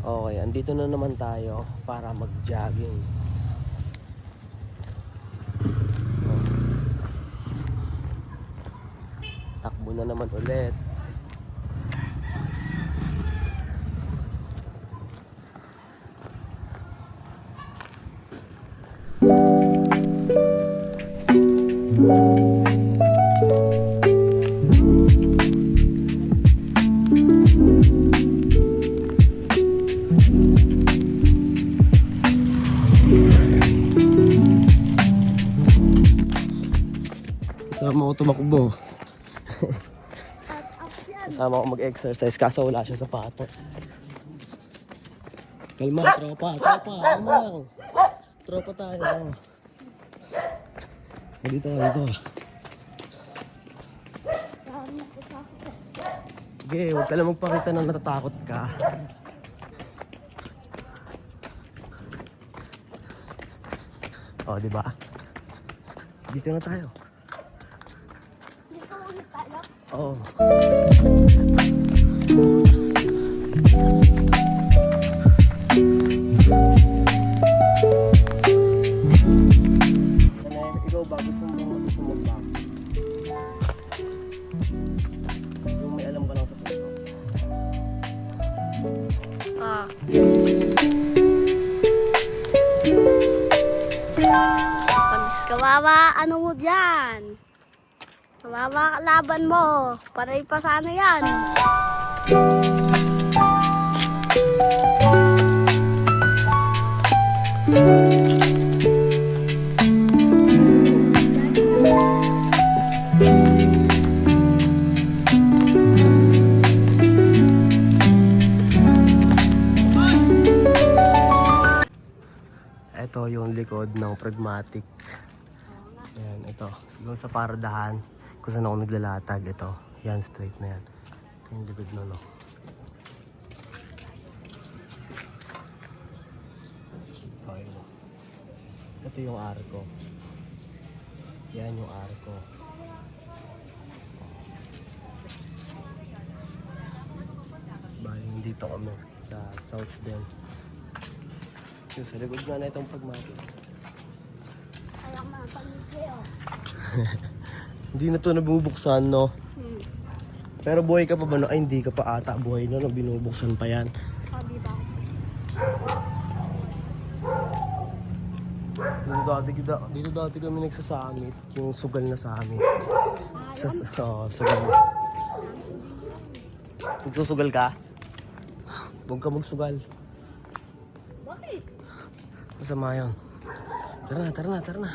Okay, andito na naman tayo para mag-jogging. Takbo na naman ulit. Kasama ko tumakbo. Kasama ko mag-exercise kaso wala siya sapatos. Kalma, tropa. Kalma lang. Tropa tayo. Dito. Okay, huwag ka lang magpakita na natatakot ka. O, diba? Dito na tayo. Oo. Ikaw ba gusto mo mag-box? Yung may alam ka lang sa sunod. Pagis kawawa, ano mo dyan? Kawawa laban mo. Paray pa sana yan. Ito yung likod ng Pragmatic. Ayan, ito. Yung sa paradahan, kung saan ako naglalatag. Ito, yan, straight na yan. Ito yung likod na, no? Okay, no? Ito yung arko. Yan yung arko. Bali, dito kami sa South Bend. Yung sa likod nga na itong Pragmatic. Ayaw mga pamilya. Hindi na ito nabubuksan, no? Pero buhay ka pa ba, no? Ay, hindi ka pa ata buhay na, no? Binubuksan pa yan. Diba? Dito dati kami nagsasamit. Yung sugal na samit. Sugal na. Magsusugal ka? Huwag ka magsugal. Bakit? Masama yun. Tara na.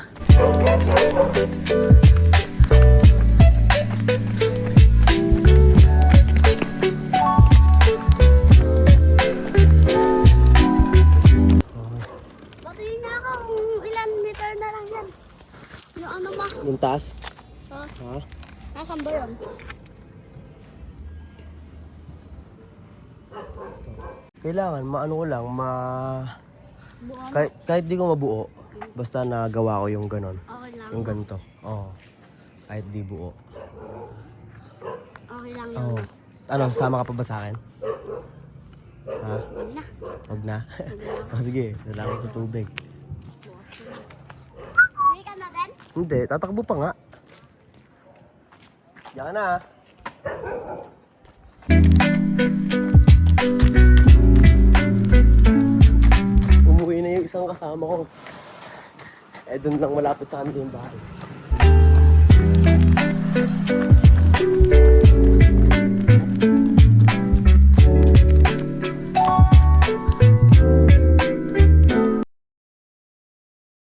Batiin na ako kung ilan meter na lang yan. Yung ano ma? Yung taas? Ha? Ha? Nasaan ba yun? Kailangan, maano ko lang, Buwan? kahit di ko mabuo, basta nagawa ko yung ganon. Okay lang. Yung ganito. Oo. Kahit di buo. Okay lang yun. Oo. Ano, sasama ka pa ba sa akin? Ha? Huwag na. Huwag na? Oh, sige, salamat sa tubig. Uwi ka na din? Hindi, tatakbo pa nga. Diyan ka na, ha? Umuwi na yung isang kasama ko. Eh, doon lang malapit sa amin yung bahay.